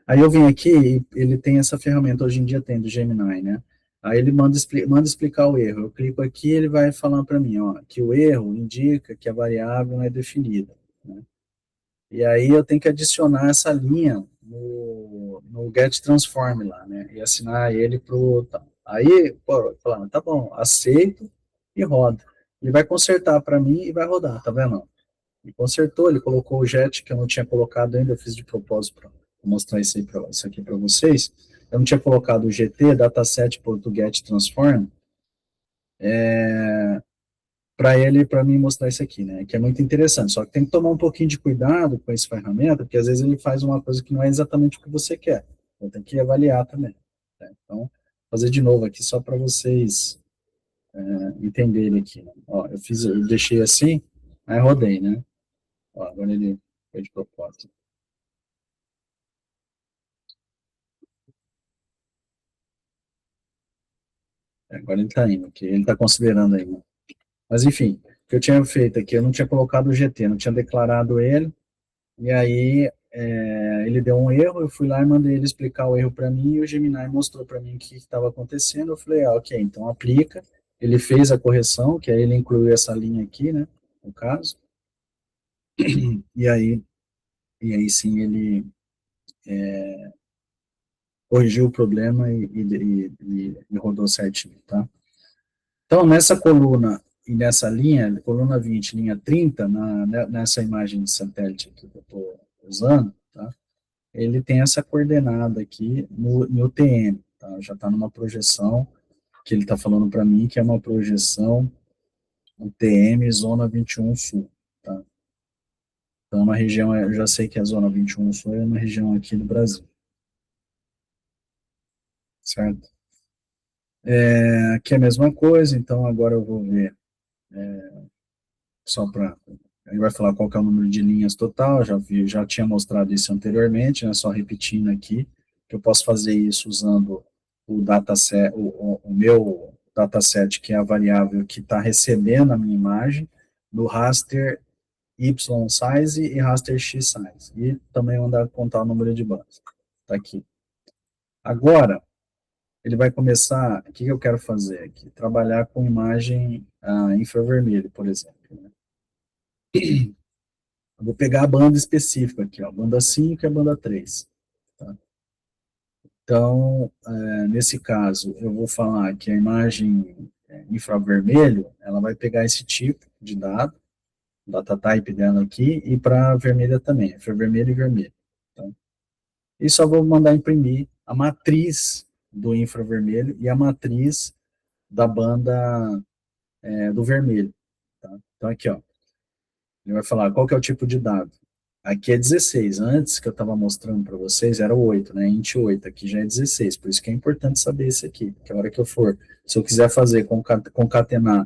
Aí eu vim aqui e ele tem essa ferramenta, hoje em dia tem, do Gemini, né? Aí ele manda explicar o erro. Eu clico aqui ele vai falar para mim, ó, que o erro indica que a variável não é definida, né? E aí eu tenho que adicionar essa linha no get transform lá, né? E assinar ele pro... Tá. Aí, pô, falando, tá bom, aceito e roda. Ele vai consertar para mim e vai rodar, tá vendo? Ele consertou, ele colocou o jet que eu não tinha colocado ainda, eu fiz de propósito para mostrar isso aqui para vocês. Eu não tinha colocado o GT, dataset.get transform, para mim mostrar isso aqui, né, que é muito interessante, só que tem que tomar um pouquinho de cuidado com essa ferramenta, porque às vezes ele faz uma coisa que não é exatamente o que você quer, então tem que avaliar também, né? Então, vou fazer de novo aqui só para vocês entenderem aqui, né? Ó, eu deixei assim, aí rodei, né, ó, agora ele foi de propósito. Agora ele está indo, que ele está considerando ainda. Mas enfim, o que eu tinha feito aqui, eu não tinha colocado o GT, não tinha declarado ele, e aí ele deu um erro, eu fui lá e mandei ele explicar o erro para mim, e o Gemini mostrou para mim o que estava acontecendo, eu falei, ok, então aplica, ele fez a correção, que aí ele incluiu essa linha aqui, né, no caso, e aí sim ele corrigiu o problema e rodou certinho, tá? Então, nessa coluna e nessa linha, coluna 20, linha 30, nessa imagem de satélite aqui que eu estou usando, tá? Ele tem essa coordenada aqui no UTM, tá? Já está numa projeção que ele está falando para mim, que é uma projeção UTM Zona 21 Sul, tá? Então, uma região, eu já sei que a Zona 21 Sul é uma região aqui do Brasil, certo? Aqui é a mesma coisa, então agora eu vou ver, só para... Ele vai falar qual que é o número de linhas total, já tinha mostrado isso anteriormente, né, só repetindo aqui, que eu posso fazer isso usando o dataset, o meu dataset, que é a variável que está recebendo a minha imagem, no raster y-size e raster x-size, e também mandar contar o número de bandas, está aqui. Agora, ele vai começar, o que eu quero fazer aqui? Trabalhar com imagem infravermelho, por exemplo, né? Eu vou pegar a banda específica aqui, ó, banda 5 e a banda 3. Tá? Então, nesse caso, eu vou falar que a imagem infravermelho, ela vai pegar esse tipo de dado, data type dela aqui, e para vermelha também, infravermelho e vermelho. Tá? E só vou mandar imprimir a matriz do infravermelho e a matriz da banda do vermelho. Tá? Então, aqui, ó, ele vai falar qual que é o tipo de dado. Aqui é 16, antes que eu estava mostrando para vocês era 8, né, int 8, aqui já é 16, por isso que é importante saber isso aqui, porque a hora que eu for, se eu quiser fazer concatenar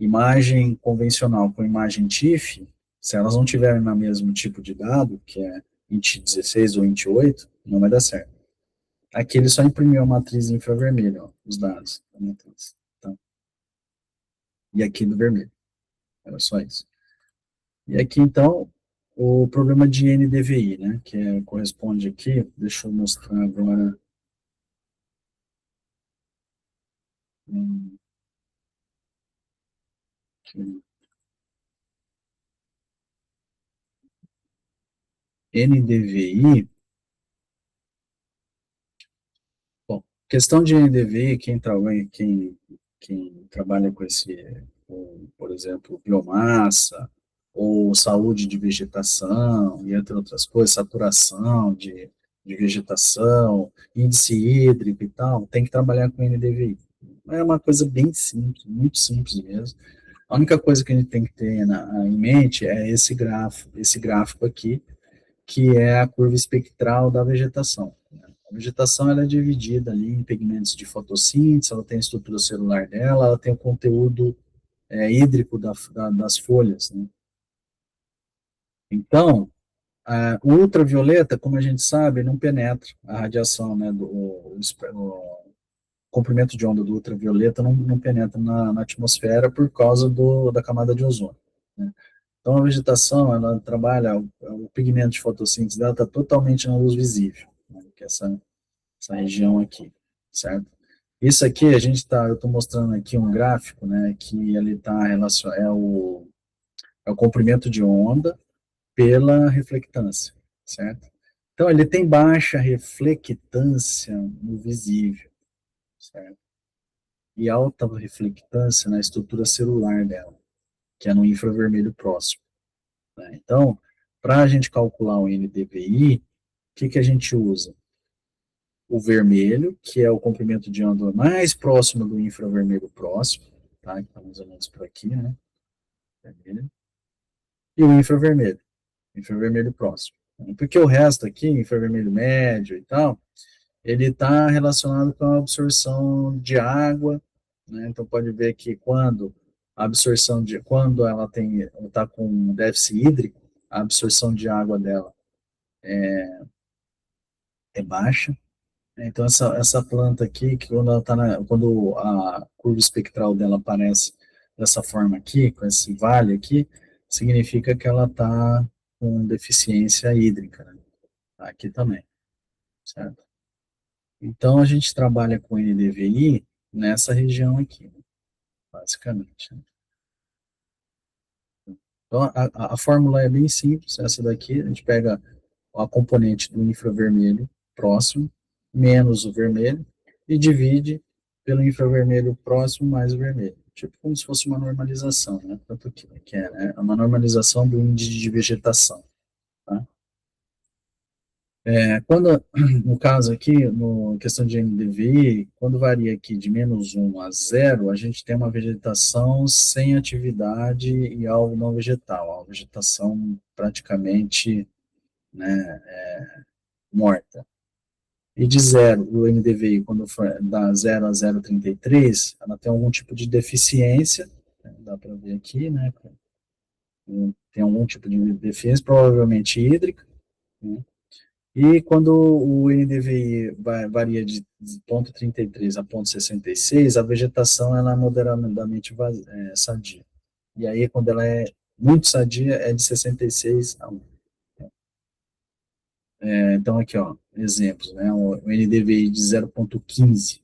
imagem convencional com imagem TIFF, se elas não tiverem no mesmo tipo de dado, que é int 16 ou int 8, não vai dar certo. Aqui ele só imprimiu a matriz infravermelho, ó, os dados da matriz, tá? E aqui do vermelho, era só isso. E aqui, então, o problema de NDVI, né, que corresponde aqui, deixa eu mostrar agora. Aqui. NDVI, bom, questão de NDVI, quem trabalha com por exemplo, biomassa, ou saúde de vegetação, e entre outras coisas, saturação de vegetação, índice hídrico e tal, tem que trabalhar com NDVI. É uma coisa bem simples, muito simples mesmo. A única coisa que a gente tem que ter em mente é esse gráfico aqui, que é a curva espectral da vegetação. A vegetação ela é dividida ali em pigmentos de fotossíntese, ela tem a estrutura celular dela, ela tem o conteúdo hídrico das folhas, né? Então, o ultravioleta, como a gente sabe, não penetra a radiação, né, o comprimento de onda do ultravioleta não penetra na atmosfera por causa da camada de ozônio, né? Então, a vegetação, ela trabalha, o pigmento de fotossíntese dela está totalmente na luz visível, né, que é essa região aqui, certo? Isso aqui, eu estou mostrando aqui um gráfico, né, que ele está relacionado, é o comprimento de onda pela reflectância, certo? Então, ele tem baixa reflectância no visível, certo? E alta reflectância na estrutura celular dela, que é no infravermelho próximo, né? Então, para a gente calcular o NDVI, o que a gente usa? O vermelho, que é o comprimento de onda mais próximo do infravermelho próximo, tá? Que tá mais ou menos por aqui, né? Vermelho. E o infravermelho próximo. Porque o resto aqui, infravermelho médio e tal, ele está relacionado com a absorção de água, né? Então pode ver que quando quando ela está com déficit hídrico, a absorção de água dela é baixa. Então essa planta aqui, que quando ela quando a curva espectral dela aparece dessa forma aqui, com esse vale aqui, significa que ela está com deficiência hídrica, né? Aqui também, certo? Então a gente trabalha com NDVI nessa região aqui, né, basicamente, né? Então a fórmula é bem simples, essa daqui, a gente pega a componente do infravermelho próximo, menos o vermelho, e divide pelo infravermelho próximo mais o vermelho. Tipo como se fosse uma normalização, né? Tanto que é, né? Uma normalização do índice de vegetação, tá? No caso aqui, no questão de NDVI, quando varia aqui de -1 a 0, a gente tem uma vegetação sem atividade e algo não vegetal, a vegetação praticamente, né, morta. E de 0, o NDVI, quando for da 0 a 0,33, ela tem algum tipo de deficiência, né, dá para ver aqui, né, tem algum tipo de deficiência, provavelmente hídrica, né? E quando o NDVI varia de 0,33 a 0,66, a vegetação ela é moderadamente sadia. E aí, quando ela é muito sadia, é de 66 a 1. Então, aqui, ó, exemplos, né? O NDVI de 0,15,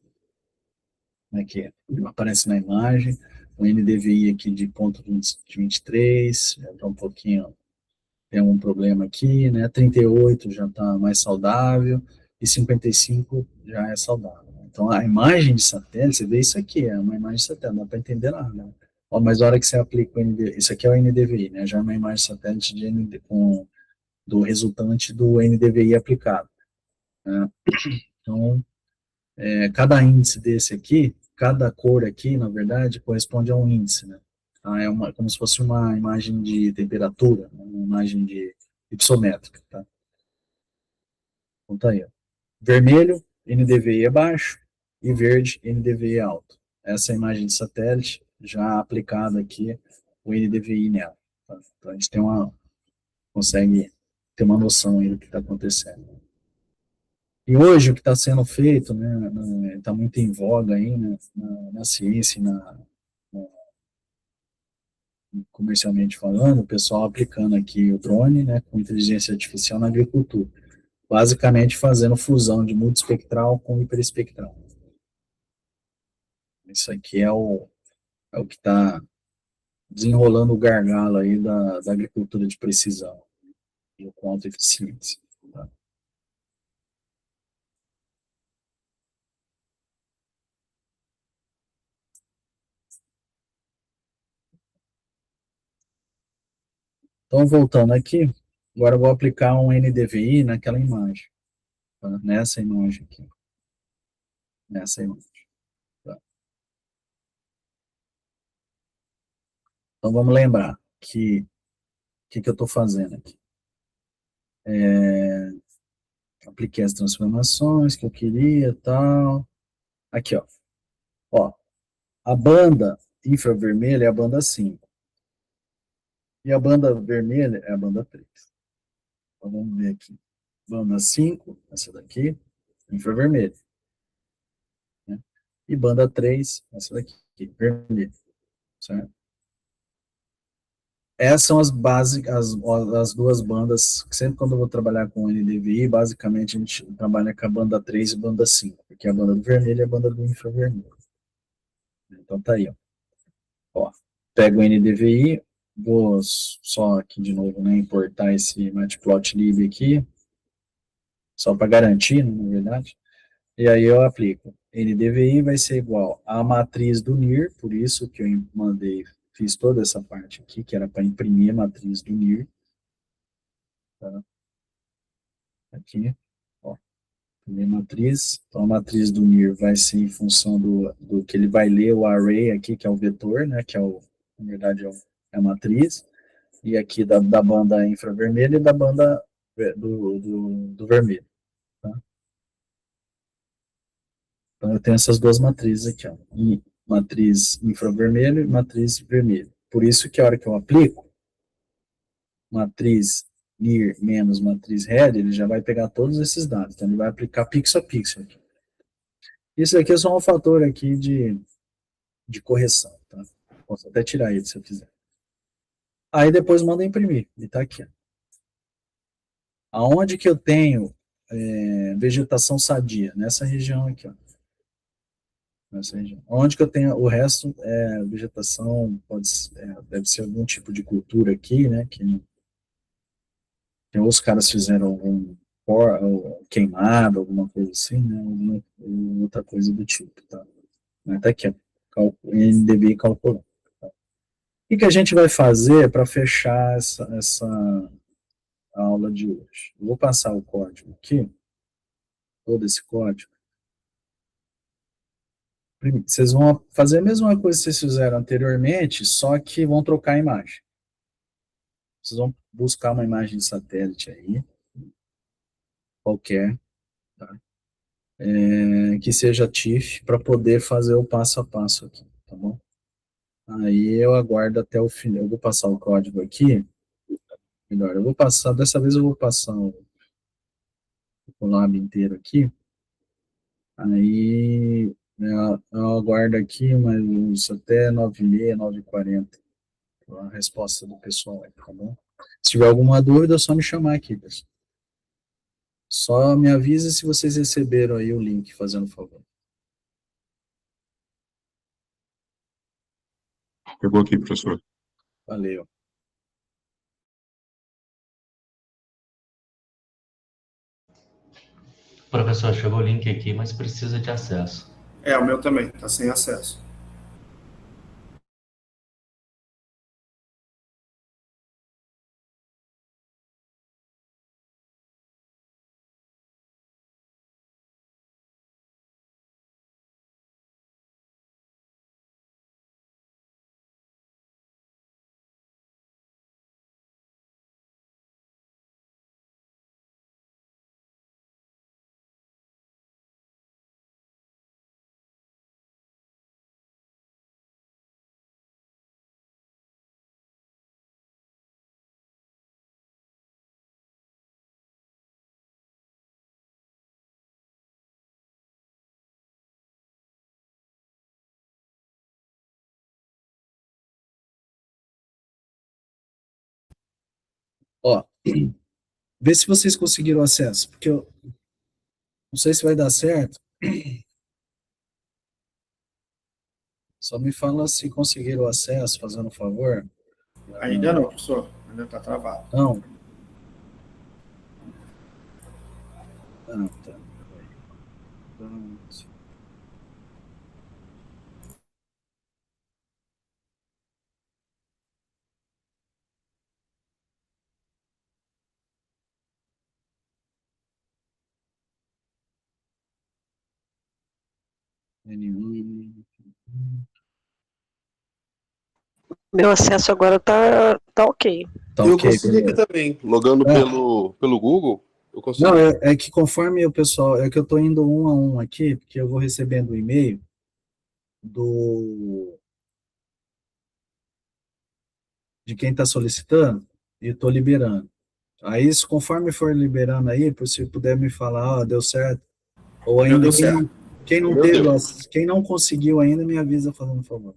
né, que aparece na imagem, o NDVI aqui de 0,23, já um pouquinho, tem um problema aqui, né? 38 já está mais saudável, e 55 já é saudável. Então, a imagem de satélite, você vê isso aqui, é uma imagem de satélite, não dá para entender nada, né? Mas a hora que você aplica o NDVI, isso aqui é o NDVI, né? Já é uma imagem de satélite do resultante do NDVI aplicado, né? Então, cada índice desse aqui, cada cor aqui, na verdade, corresponde a um índice, né? Tá? Como se fosse uma imagem de temperatura, né? Uma imagem de ipsométrica, tá? Então tá aí, ó. Vermelho, NDVI é baixo, e verde, NDVI é alto. Essa é a imagem de satélite, já aplicada aqui, o NDVI nela. Tá? Então a gente consegue ter uma noção aí do que está acontecendo. E hoje o que está sendo feito, né, está muito em voga aí, né, na ciência e comercialmente falando, o pessoal aplicando aqui o drone, né, com inteligência artificial na agricultura, basicamente fazendo fusão de multiespectral com hiperespectral. Isso aqui é o que está desenrolando o gargalo aí da agricultura de precisão e com alta eficiência. Tá? Então, voltando aqui, agora eu vou aplicar um NDVI naquela imagem, tá? Nessa imagem aqui, nessa imagem. Tá? Então, vamos lembrar que o que eu estou fazendo aqui? Apliquei as transformações que eu queria, tal. Aqui, ó. Ó, a banda infravermelha é a banda 5. E a banda vermelha é a banda 3. Então, vamos ver aqui. Banda 5, essa daqui, infravermelho. Né? E banda 3, essa daqui, vermelho. Certo? Essas são as básicas, as duas bandas, sempre quando eu vou trabalhar com NDVI, basicamente a gente trabalha com a banda 3 e banda 5, porque a banda do vermelho é a banda do infravermelho. Então tá aí, ó. Ó, pego o NDVI, vou só aqui de novo, né, importar esse matplotlib aqui, só para garantir, né, na verdade. E aí eu aplico. NDVI vai ser igual à matriz do NIR, por isso que eu fiz toda essa parte aqui, que era para imprimir a matriz do NIR. Tá? Aqui, ó, imprimir a matriz. Então a matriz do NIR vai ser em função do que ele vai ler o array aqui, que é o vetor, né, que é na verdade é a matriz. E aqui da banda infravermelha e da banda do vermelho. Tá? Então, eu tenho essas duas matrizes aqui, ó, matriz infravermelho e matriz vermelho. Por isso que a hora que eu aplico, matriz NIR menos matriz red, ele já vai pegar todos esses dados. Então, ele vai aplicar pixel a pixel aqui. Isso aqui é só um fator aqui de correção. Tá? Posso até tirar ele se eu quiser. Aí depois manda imprimir, e tá aqui. Ó. Aonde que eu tenho vegetação sadia? Nessa região aqui, ó. Nessa região. Onde que eu tenho o resto vegetação, deve ser algum tipo de cultura aqui, né, que os caras fizeram algum queimado, alguma coisa assim, né, alguma outra coisa do tipo, tá? Mas tá aqui, ó, NDVI calculando. Tá? O que a gente vai fazer para fechar essa aula de hoje? Eu vou passar o código aqui, todo esse código. Vocês vão fazer a mesma coisa que vocês fizeram anteriormente, só que vão trocar a imagem. Vocês vão buscar uma imagem de satélite aí, qualquer, tá? Que seja TIFF, para poder fazer o passo a passo aqui, tá bom? Aí eu aguardo até o fim. Eu vou passar o código aqui. Melhor, eu vou passar, dessa vez eu vou passar o lab inteiro aqui. Aí eu aguardo aqui, mas até 9h30, 9h40, a resposta do pessoal aí, tá bom? Se tiver alguma dúvida, é só me chamar aqui, pessoal. Só me avise se vocês receberam aí o link, fazendo favor. Pegou aqui, professor. Valeu. Professor, chegou o link aqui, mas precisa de acesso. O meu também, está sem acesso. Ó, vê se vocês conseguiram acesso, porque eu não sei se vai dar certo. Só me fala se conseguiram acesso, fazendo um favor. Ainda não, professor. Ainda está travado. Não. Ah, tá. Pronto. N1. Meu acesso agora tá ok. Tá Eu ok, consegui aqui beleza. também, logando É. pelo Google, eu consegui. Não, é que conforme o pessoal, é que eu tô indo um a um aqui, porque eu vou recebendo o e-mail de quem está solicitando e estou liberando. Aí, conforme for liberando aí, se puder me falar, ó, deu certo, ou ainda Deu certo. quem não Meu teve, Deus. quem não conseguiu ainda, me avisa fazendo um favor.